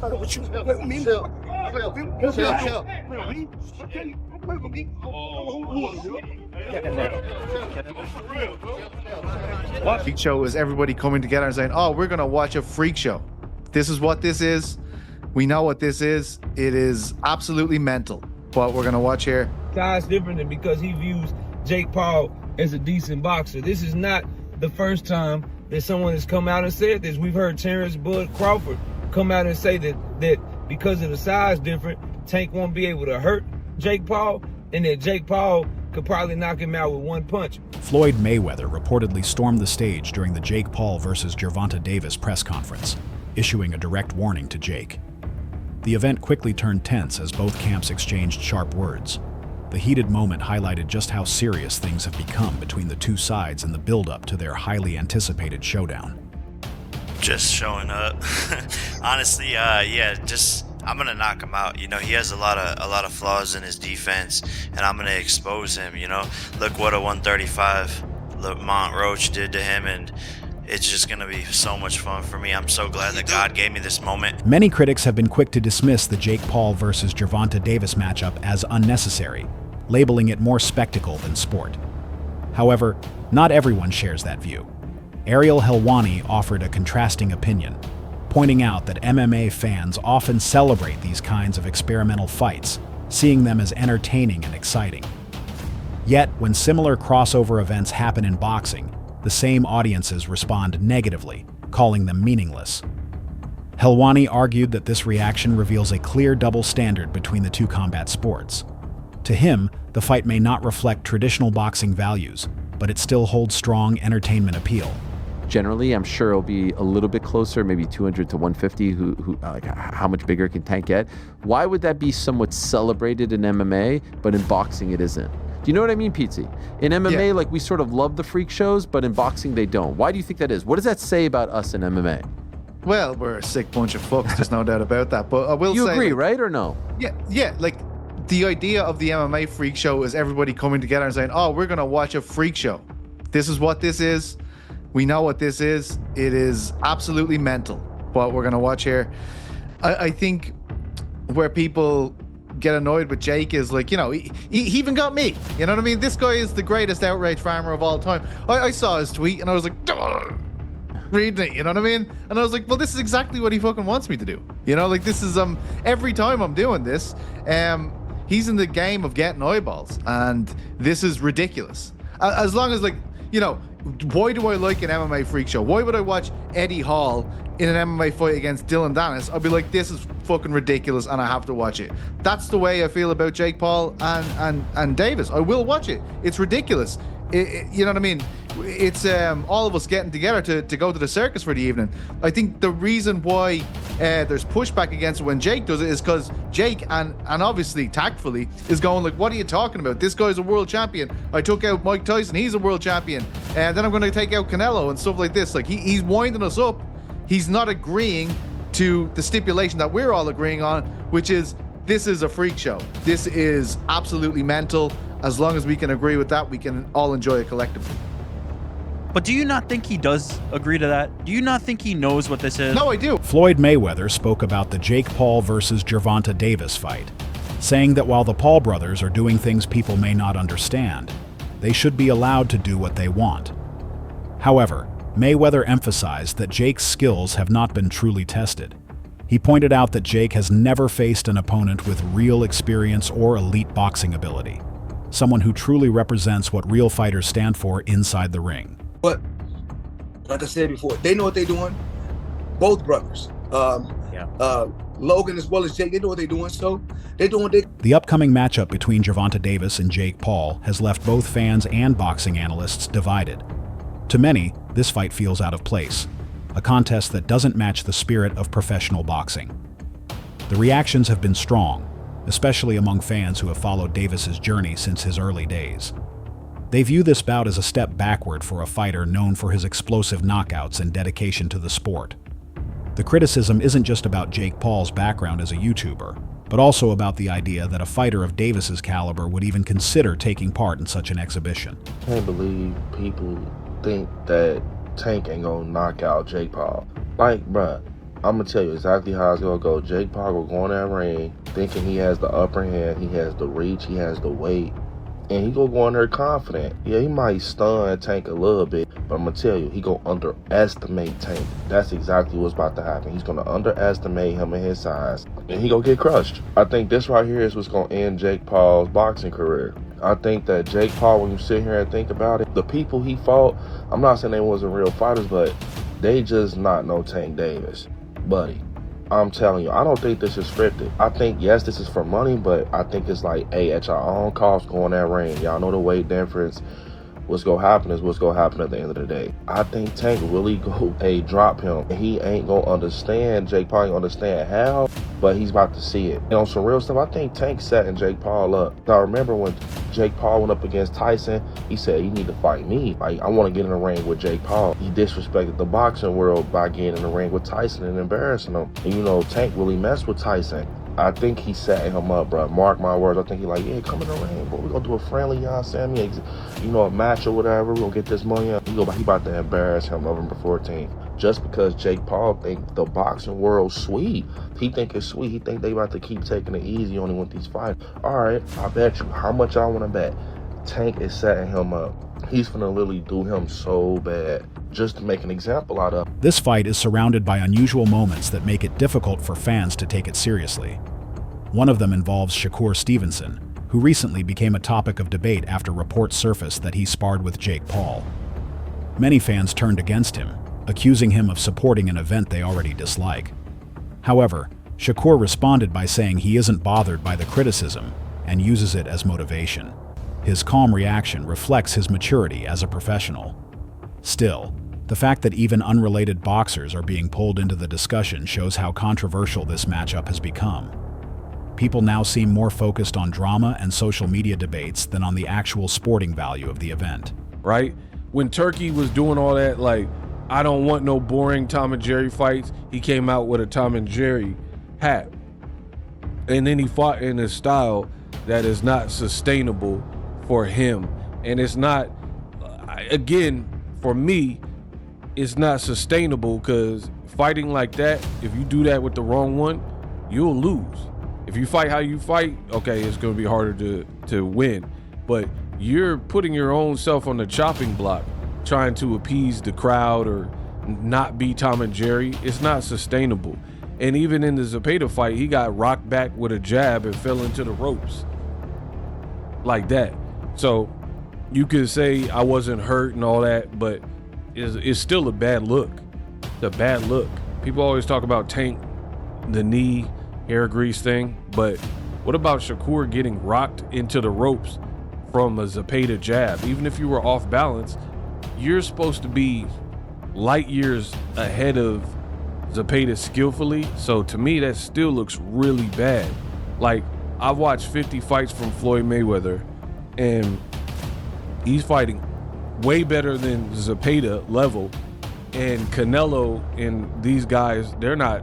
What you play with me? Chill. Chill. Play with me. Freak show is everybody coming together and saying, oh, we're going to watch a freak show. This is what this is. We know what this is. It is absolutely mental, what we're going to watch here. Ty's different than because he views Jake Paul as a decent boxer. This is not the first time that someone has come out and said this. We've heard Terrence Bud Crawford come out and say that because of the size difference, Tank won't be able to hurt Jake Paul, and that Jake Paul could probably knock him out with one punch. Floyd Mayweather reportedly stormed the stage during the Jake Paul versus Gervonta Davis press conference, issuing a direct warning to Jake. The event quickly turned tense as both camps exchanged sharp words. The heated moment highlighted just how serious things have become between the two sides in the build-up to their highly anticipated showdown. Just showing up. Honestly, I'm gonna knock him out. You know, he has a lot of flaws in his defense, and I'm gonna expose him. You know, look what a 135 Lamont Roach did to him, and it's just gonna be so much fun for me. I'm so glad that God gave me this moment. Many critics have been quick to dismiss the Jake Paul versus Gervonta Davis matchup as unnecessary, labeling it more spectacle than sport. However, not everyone shares that view. Ariel Helwani offered a contrasting opinion, pointing out that MMA fans often celebrate these kinds of experimental fights, seeing them as entertaining and exciting. Yet, when similar crossover events happen in boxing, the same audiences respond negatively, calling them meaningless. Helwani argued that this reaction reveals a clear double standard between the two combat sports. To him, the fight may not reflect traditional boxing values, but it still holds strong entertainment appeal. Generally, I'm sure it'll be a little bit closer, maybe 200 to 150. Like, how much bigger can Tank get? Why would that be somewhat celebrated in MMA, but in boxing it isn't? Do you know what I mean, Pete? In MMA, like, we sort of love the freak shows, but in boxing they don't. Why do you think that is? What does that say about us in MMA? Well, we're a sick bunch of fucks. There's no doubt about that. But I will say, you agree, right, or no? Yeah. Like, the idea of the MMA freak show is everybody coming together and saying, oh, we're going to watch a freak show. This is what this is. We know what this is. It is absolutely mental, what we're going to watch here. I think where people get annoyed with Jake is, like, you know, he even got me. You know what I mean? This guy is the greatest outrage farmer of all time. I saw his tweet and I was like, reading it, you know what I mean? And I was like, well, this is exactly what he fucking wants me to do. You know, like, this is, every time I'm doing this, he's in the game of getting eyeballs, and this is ridiculous. As long as, like, you know, why do I like an MMA freak show? Why would I watch Eddie Hall in an MMA fight against Dylan Dennis? I'll be like, this is fucking ridiculous, and I have to watch it. That's the way I feel about Jake Paul and Davis. I will watch it. It's ridiculous. You know what I mean? It's all of us getting together to go to the circus for the evening. I think the reason why there's pushback against it when Jake does it is because Jake, and obviously tactfully, is going like, what are you talking about? This guy's a world champion. I took out Mike Tyson. He's a world champion. And then I'm going to take out Canelo and stuff like this. Like, he's winding us up. He's not agreeing to the stipulation that we're all agreeing on, which is, this is a freak show. This is absolutely mental. As long as we can agree with that, we can all enjoy it collectively. But do you not think he does agree to that? Do you not think he knows what this is? No, I do. Floyd Mayweather spoke about the Jake Paul versus Gervonta Davis fight, saying that while the Paul brothers are doing things people may not understand, they should be allowed to do what they want. However, Mayweather emphasized that Jake's skills have not been truly tested. He pointed out that Jake has never faced an opponent with real experience or elite boxing ability, someone who truly represents what real fighters stand for inside the ring. But like I said before, they know what they're doing. Both brothers, Logan as well as Jake, they know what they're doing. So they're doing it. The upcoming matchup between Gervonta Davis and Jake Paul has left both fans and boxing analysts divided. To many, this fight feels out of place, a contest that doesn't match the spirit of professional boxing. The reactions have been strong, especially among fans who have followed Davis's journey since his early days. They view this bout as a step backward for a fighter known for his explosive knockouts and dedication to the sport. The criticism isn't just about Jake Paul's background as a YouTuber, but also about the idea that a fighter of Davis's caliber would even consider taking part in such an exhibition. I can't believe people think that Tank ain't gonna knock out Jake Paul. Like, bruh, I'm gonna tell you exactly how it's gonna go. Jake Paul will go in that ring thinking he has the upper hand, he has the reach, he has the weight, and he gonna go in there confident. Yeah, he might stun Tank a little bit, but I'm gonna tell you, he gonna underestimate Tank. That's exactly what's about to happen. He's gonna underestimate him and his size, and he gonna get crushed. I think this right here is what's gonna end Jake Paul's boxing career. I think that Jake Paul, when you sit here and think about it, the people he fought, I'm not saying they wasn't real fighters, but they just not no Tank Davis. Buddy, I'm telling you, I don't think this is scripted. I think, yes, this is for money, but I think it's like, hey, at your own cost, go in that ring. Y'all know the weight difference. What's gonna happen is what's gonna happen at the end of the day. I think Tank really go, hey, drop him. He ain't gonna understand, Jake Paul ain't gonna understand how, but he's about to see it. And on some real stuff, I think Tank setting Jake Paul up. Now, remember when Jake Paul went up against Tyson, he said, you need to fight me. Like, I want to get in the ring with Jake Paul. He disrespected the boxing world by getting in the ring with Tyson and embarrassing him. And you know, Tank really messed with Tyson. I think he setting him up, bro. Mark my words. I think he like, yeah, come in the ring, bro. We gonna do a friendly, you know what I'm saying? You know, a match or whatever. We gonna get this money up. He about to embarrass him November 14th. Just because Jake Paul think the boxing world's sweet. He think it's sweet. He think they about to keep taking it easy on him with these fights. All right, I bet you. How much I want to bet? Tank is setting him up. He's finna literally do him so bad just to make an example out of. This fight is surrounded by unusual moments that make it difficult for fans to take it seriously. One of them involves Shakur Stevenson, who recently became a topic of debate after reports surfaced that he sparred with Jake Paul. Many fans turned against him, accusing him of supporting an event they already dislike. However, Shakur responded by saying he isn't bothered by the criticism and uses it as motivation. His calm reaction reflects his maturity as a professional. Still, the fact that even unrelated boxers are being pulled into the discussion shows how controversial this matchup has become. People now seem more focused on drama and social media debates than on the actual sporting value of the event. Right? When Turkey was doing all that, like, I don't want no boring Tom and Jerry fights, he came out with a Tom and Jerry hat. And then he fought in a style that is not sustainable for him. And it's not, again, for me, it's not sustainable because fighting like that, if you do that with the wrong one, you'll lose. If you fight how you fight, okay, it's going to be harder to win. But you're putting your own self on the chopping block, trying to appease the crowd or not be Tom and Jerry. It's not sustainable. And even in the Zepeda fight, he got rocked back with a jab and fell into the ropes like that. So you could say I wasn't hurt and all that, but it's still a bad look. It's a bad look. People always talk about Tank, the knee, hair grease thing, but what about Shakur getting rocked into the ropes from a Zepeda jab? Even if you were off balance, you're supposed to be light years ahead of Zepeda skillfully. So to me, that still looks really bad. Like, I've watched 50 fights from Floyd Mayweather, and he's fighting way better than Zepeda level. And Canelo and these guys, they're not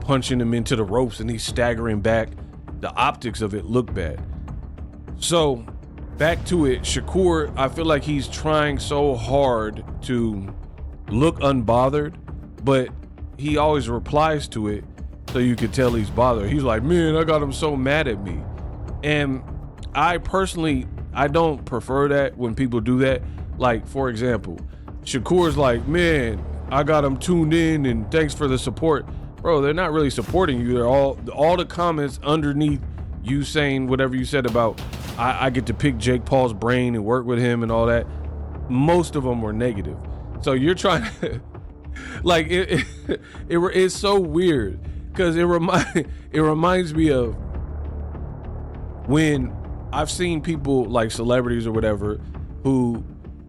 punching him into the ropes and he's staggering back. The optics of it look bad. So back to it, Shakur, I feel like he's trying so hard to look unbothered, but he always replies to it so you could tell he's bothered. He's like, man, I got him so mad at me. And I personally, I don't prefer that when people do that. Like, for example, Shakur's like, man, I got him tuned in and thanks for the support. Bro, they're not really supporting you. They're all the comments underneath you saying whatever you said about I get to pick Jake Paul's brain and work with him and all that. Most of them were negative. So you're trying to, like, it's so weird because it reminds me of when I've seen people like celebrities or whatever who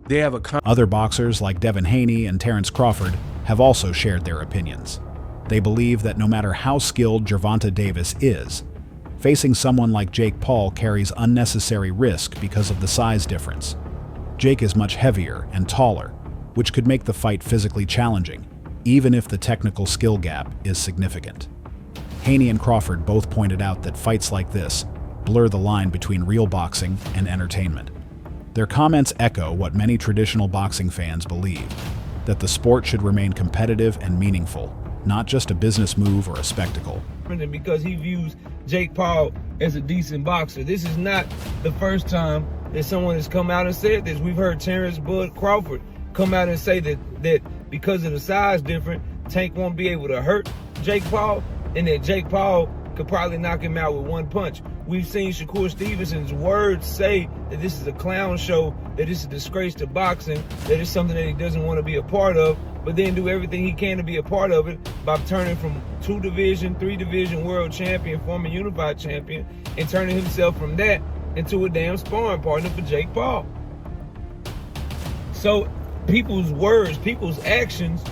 they have Other boxers like Devin Haney and Terrence Crawford have also shared their opinions. They believe that no matter how skilled Gervonta Davis is, facing someone like Jake Paul carries unnecessary risk because of the size difference. Jake is much heavier and taller, which could make the fight physically challenging, even if the technical skill gap is significant. Haney and Crawford both pointed out that fights like this blur the line between real boxing and entertainment. Their comments echo what many traditional boxing fans believe, that the sport should remain competitive and meaningful, not just a business move or a spectacle. Because he views Jake Paul as a decent boxer. This is not the first time that someone has come out and said this. We've heard Terrence Bud Crawford come out and say that because of the size difference, Tank won't be able to hurt Jake Paul, and that Jake Paul could probably knock him out with one punch. We've seen Shakur Stevenson's words say that this is a clown show, that this is a disgrace to boxing, that it's something that he doesn't want to be a part of, but then do everything he can to be a part of it by turning from 2-division, 3-division world champion, former unified champion, and turning himself from that into a damn sparring partner for Jake Paul. So people's words, people's actions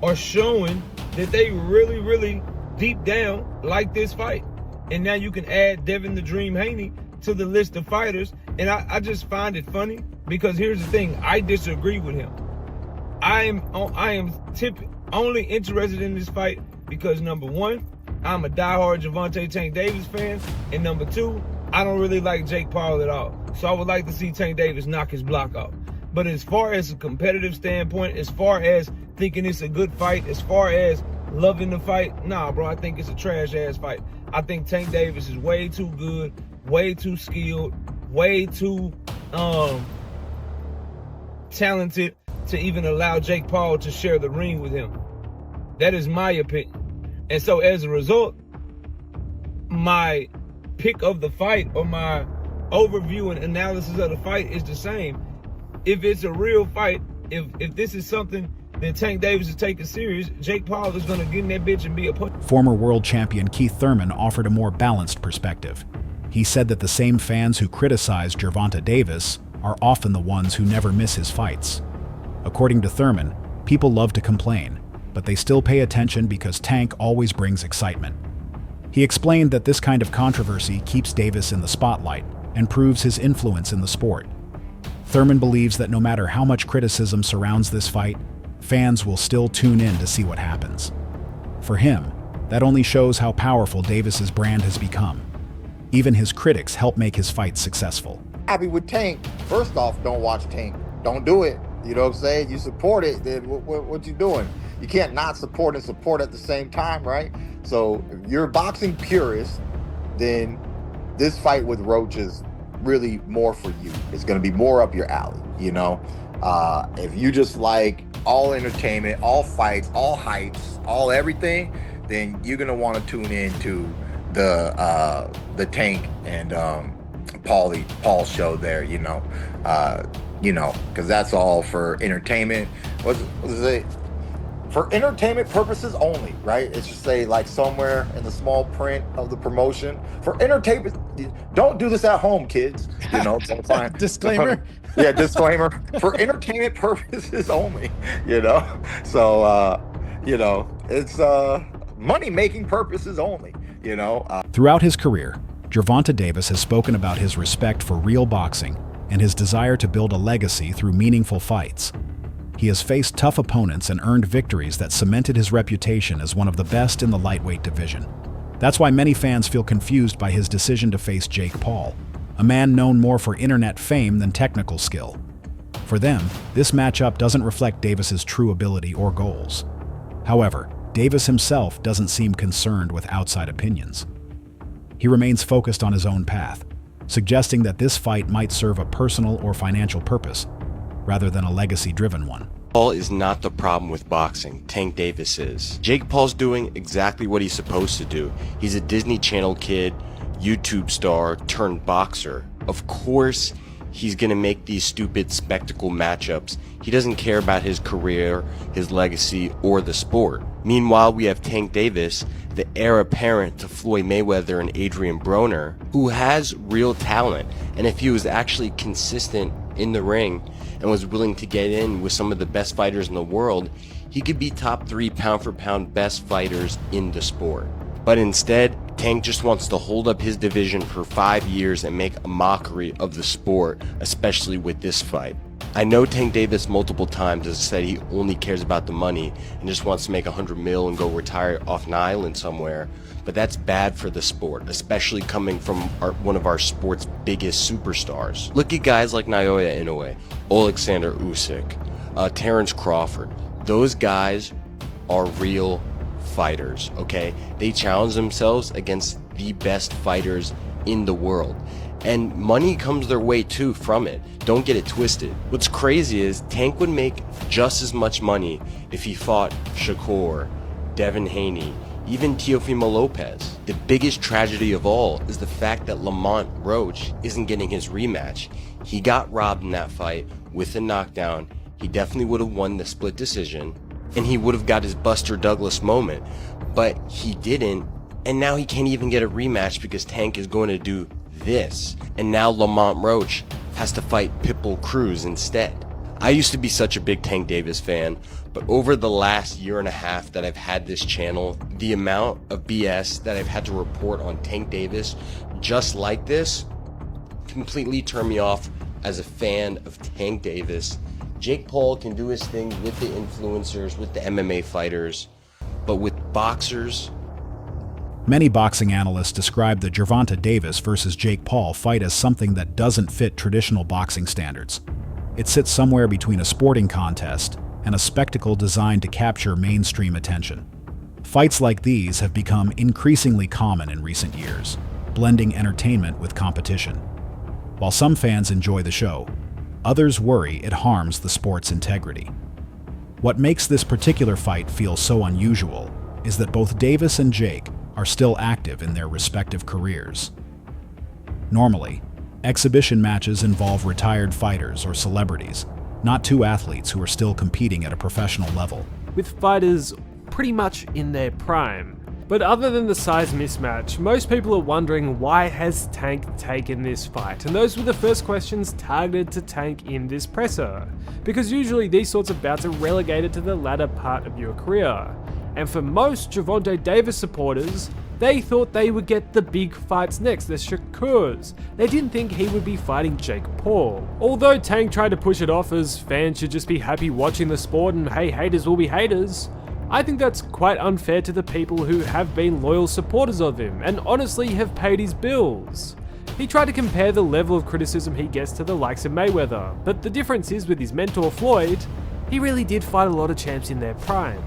are showing that they really, really deep down like this fight. And now you can add Devin the Dream Haney to the list of fighters. And I just find it funny because here's the thing, I disagree with him. I am only interested in this fight because number one, I'm a diehard Gervonta Tank Davis fan, and number two, I don't really like Jake Paul at all. So I would like to see Tank Davis knock his block off. But as far as a competitive standpoint, as far as thinking it's a good fight, as far as loving the fight, nah, bro, I think it's a trash ass fight. I think Tank Davis is way too good, way too skilled, way too talented to even allow Jake Paul to share the ring with him. That is my opinion. And so as a result, my pick of the fight or my overview and analysis of the fight is the same. If it's a real fight, if this is something that Tank Davis is taking serious, Jake Paul is going to get in that bitch and be a punch. Former world champion Keith Thurman offered a more balanced perspective. He said that the same fans who criticize Gervonta Davis are often the ones who never miss his fights. According to Thurman, people love to complain, but they still pay attention because Tank always brings excitement. He explained that this kind of controversy keeps Davis in the spotlight and proves his influence in the sport. Thurman believes that no matter how much criticism surrounds this fight, fans will still tune in to see what happens. For him, that only shows how powerful Davis's brand has become. Even his critics help make his fights successful. Happy with Tank. First off, don't watch Tank. Don't do it. You know what I'm saying? You support it, then what you doing? You can't not support and support at the same time, right? So if you're a boxing purist, then this fight with Roach is really more for you. It's going to be more up your alley, you know? If you just like all entertainment, all fights, all hypes, all everything, then you're going to want to tune in to the Tank and Paul show there, you know, because that's all for entertainment. What is it? For entertainment purposes only, right? It's just say like somewhere in the small print of the promotion. For entertainment, don't do this at home, kids. You know, sometimes Disclaimer. Yeah, disclaimer. For entertainment purposes only, you know. So you know, it's money-making purposes only, you know. Throughout his career, Gervonta Davis has spoken about his respect for real boxing and his desire to build a legacy through meaningful fights. He has faced tough opponents and earned victories that cemented his reputation as one of the best in the lightweight division. That's why many fans feel confused by his decision to face Jake Paul, a man known more for internet fame than technical skill. For them, this matchup doesn't reflect Davis's true ability or goals. However, Davis himself doesn't seem concerned with outside opinions. He remains focused on his own path, suggesting that this fight might serve a personal or financial purpose, rather than a legacy-driven one. Paul is not the problem with boxing, Tank Davis is. Jake Paul's doing exactly what he's supposed to do. He's a Disney Channel kid, YouTube star turned boxer. Of course, he's gonna make these stupid spectacle matchups. He doesn't care about his career, his legacy, or the sport. Meanwhile, we have Tank Davis, the heir apparent to Floyd Mayweather and Adrian Broner, who has real talent. And if he was actually consistent in the ring and was willing to get in with some of the best fighters in the world, he could be top 3 pound for pound best fighters in the sport. But instead, Tank just wants to hold up his division for 5 years and make a mockery of the sport, especially with this fight. I know Tank Davis multiple times has said he only cares about the money and just wants to make $100 million and go retire off an island somewhere, but that's bad for the sport, especially coming from one of our sport's biggest superstars. Look at guys like Naoya Inoue, Alexander Usyk, Terrence Crawford. Those guys are real fighters, okay? They challenge themselves against the best fighters in the world. And money comes their way too from it. Don't get it twisted. What's crazy is Tank would make just as much money if he fought Shakur, Devin Haney, even Teofimo Lopez. The biggest tragedy of all is the fact that Lamont Roach isn't getting his rematch. He got robbed in that fight with a knockdown. He definitely would have won the split decision, and he would have got his Buster Douglas moment, but he didn't, and now he can't even get a rematch because Tank is going to do this, and now Lamont Roach has to fight Pitbull Cruz instead. I used to be such a big Tank Davis fan, but over the last year and a half that I've had this channel, the amount of BS that I've had to report on Tank Davis just like this completely turned me off as a fan of Tank Davis. Jake Paul can do his thing with the influencers, with the MMA fighters, but with boxers, Many boxing analysts describe the Gervonta Davis versus Jake Paul fight as something that doesn't fit traditional boxing standards. It sits somewhere between a sporting contest and a spectacle designed to capture mainstream attention. Fights like these have become increasingly common in recent years, blending entertainment with competition. While some fans enjoy the show, others worry it harms the sport's integrity. What makes this particular fight feel so unusual is that both Davis and Jake are still active in their respective careers. Normally, exhibition matches involve retired fighters or celebrities, not two athletes who are still competing at a professional level. With fighters pretty much in their prime. But other than the size mismatch, most people are wondering why has Tank taken this fight? And those were the first questions targeted to Tank in this presser. Because usually these sorts of bouts are relegated to the latter part of your career. And for most Gervonta Davis supporters, they thought they would get the big fights next, the Shakurs. They didn't think he would be fighting Jake Paul. Although Tank tried to push it off as fans should just be happy watching the sport and hey, haters will be haters, I think that's quite unfair to the people who have been loyal supporters of him and honestly have paid his bills. He tried to compare the level of criticism he gets to the likes of Mayweather, but the difference is with his mentor Floyd, he really did fight a lot of champs in their prime.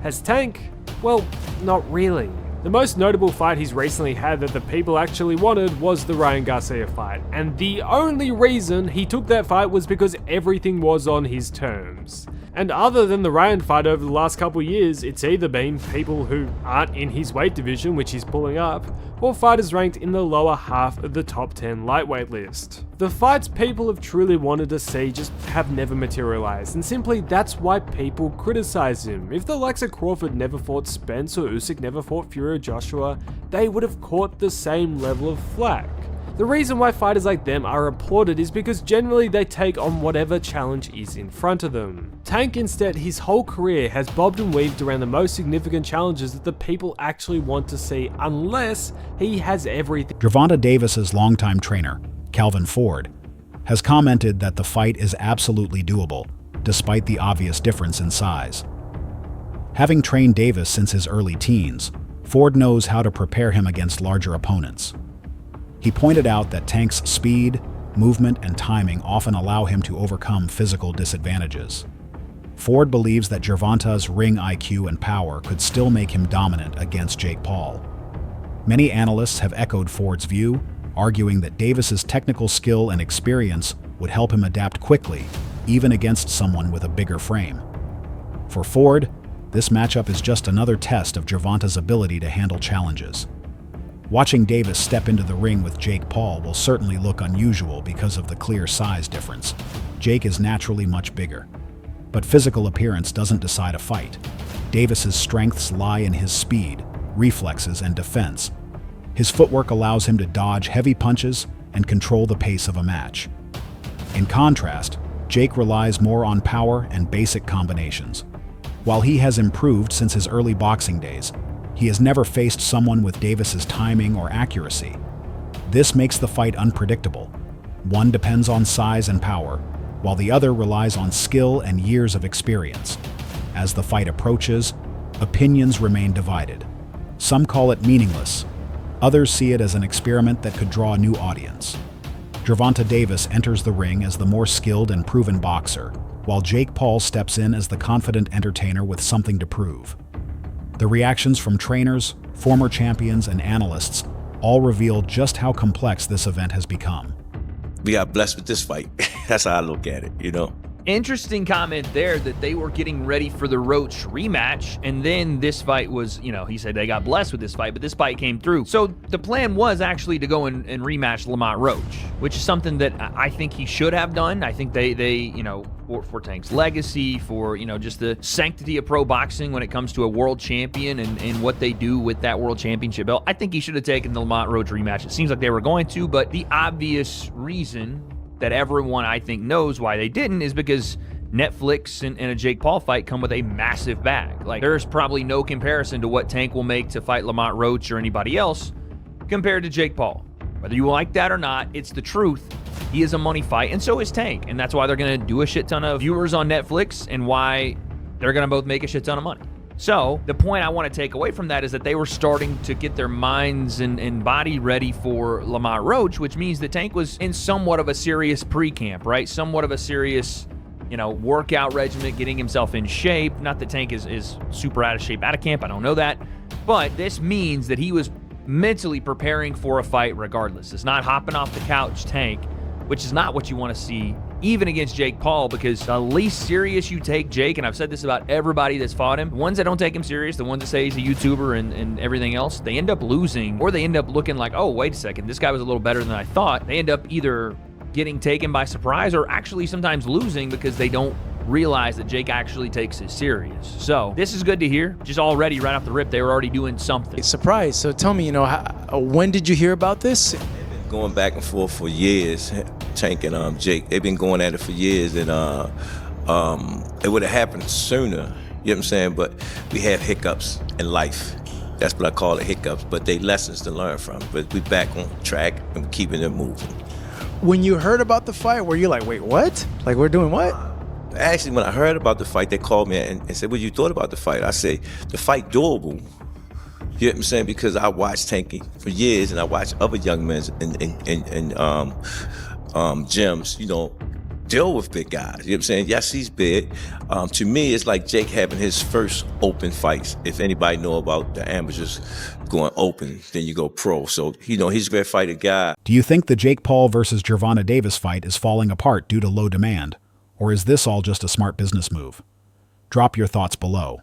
Has Tank? Well, not really. The most notable fight he's recently had that the people actually wanted was the Ryan Garcia fight, and the only reason he took that fight was because everything was on his terms. And other than the Ryan fight over the last couple years, it's either been people who aren't in his weight division, which he's pulling up, or fighters ranked in the lower half of the top 10 lightweight list. The fights people have truly wanted to see just have never materialized, and simply that's why people criticize him. If the likes of Crawford never fought Spence or Usyk never fought Fury or Joshua, they would have caught the same level of flack. The reason why fighters like them are applauded is because generally they take on whatever challenge is in front of them. Tank instead, his whole career has bobbed and weaved around the most significant challenges that the people actually want to see unless he has everything. Gervonta Davis's longtime trainer, Calvin Ford, has commented that the fight is absolutely doable, despite the obvious difference in size. Having trained Davis since his early teens, Ford knows how to prepare him against larger opponents. He pointed out that Tank's speed, movement, and timing often allow him to overcome physical disadvantages. Ford believes that Gervonta's ring IQ and power could still make him dominant against Jake Paul. Many analysts have echoed Ford's view, arguing that Davis's technical skill and experience would help him adapt quickly, even against someone with a bigger frame. For Ford, this matchup is just another test of Gervonta's ability to handle challenges. Watching Davis step into the ring with Jake Paul will certainly look unusual because of the clear size difference. Jake is naturally much bigger. But physical appearance doesn't decide a fight. Davis's strengths lie in his speed, reflexes, and defense. His footwork allows him to dodge heavy punches and control the pace of a match. In contrast, Jake relies more on power and basic combinations. While he has improved since his early boxing days, he has never faced someone with Davis's timing or accuracy. This makes the fight unpredictable. One depends on size and power, while the other relies on skill and years of experience. As the fight approaches, opinions remain divided. Some call it meaningless. Others see it as an experiment that could draw a new audience. Gervonta Davis enters the ring as the more skilled and proven boxer, while Jake Paul steps in as the confident entertainer with something to prove. The reactions from trainers, former champions, and analysts all reveal just how complex this event has become. We got blessed with this fight. That's how I look at it, you know? Interesting comment there that they were getting ready for the Roach rematch, and then this fight was, he said they got blessed with this fight, but this fight came through. So the plan was actually to go and rematch Lamont Roach, which is something that I think he should have done. I think they for Tank's legacy, for, just the sanctity of pro boxing when it comes to a world champion and what they do with that world championship belt, I think he should have taken the Lamont Roach rematch. It seems like they were going to, but the obvious reason that everyone, I think, knows why they didn't is because Netflix and a Jake Paul fight come with a massive bag. Like, there's probably no comparison to what Tank will make to fight Lamont Roach or anybody else compared to Jake Paul. Whether you like that or not, it's the truth. He is a money fight, and so is Tank. And that's why they're going to do a shit ton of viewers on Netflix and why they're going to both make a shit ton of money. So the point I want to take away from that is that they were starting to get their minds and body ready for Lamont Roach, which means that Tank was in somewhat of a serious pre-camp, right? Somewhat of a serious, workout regimen, getting himself in shape. Not that Tank is super out of shape out of camp. I don't know that. But this means that he was mentally preparing for a fight regardless. It's not hopping off the couch Tank, which is not what you want to see even against Jake Paul, because the least serious you take Jake, and I've said this about everybody that's fought him, the ones that don't take him serious, the ones that say he's a YouTuber and everything else, they end up losing, or they end up looking like, oh, wait a second, this guy was a little better than I thought. They end up either getting taken by surprise or actually sometimes losing because they don't realize that Jake actually takes it serious. So this is good to hear. Just already right off the rip, they were already doing something. Surprise. So tell me, when did you hear about this? Going back and forth for years, Tank and Jake. They've been going at it for years, and it would have happened sooner. You know what I'm saying? But we had hiccups in life. That's what I call it, hiccups. But they lessons to learn from. But we back on track and we're keeping it moving. When you heard about the fight, were you like, wait, what? Like, we're doing what? Actually, when I heard about the fight, they called me and said, what you thought about the fight? I say, the fight doable. You know what I'm saying? Because I watched Tanky for years, and I watched other young men and gyms, deal with big guys. You know what I'm saying? Yes, he's big. To me, it's like Jake having his first open fights. If anybody know about the amateurs going open, then you go pro. So, he's a great fighter guy. Do you think the Jake Paul versus Gervonta Davis fight is falling apart due to low demand? Or is this all just a smart business move? Drop your thoughts below.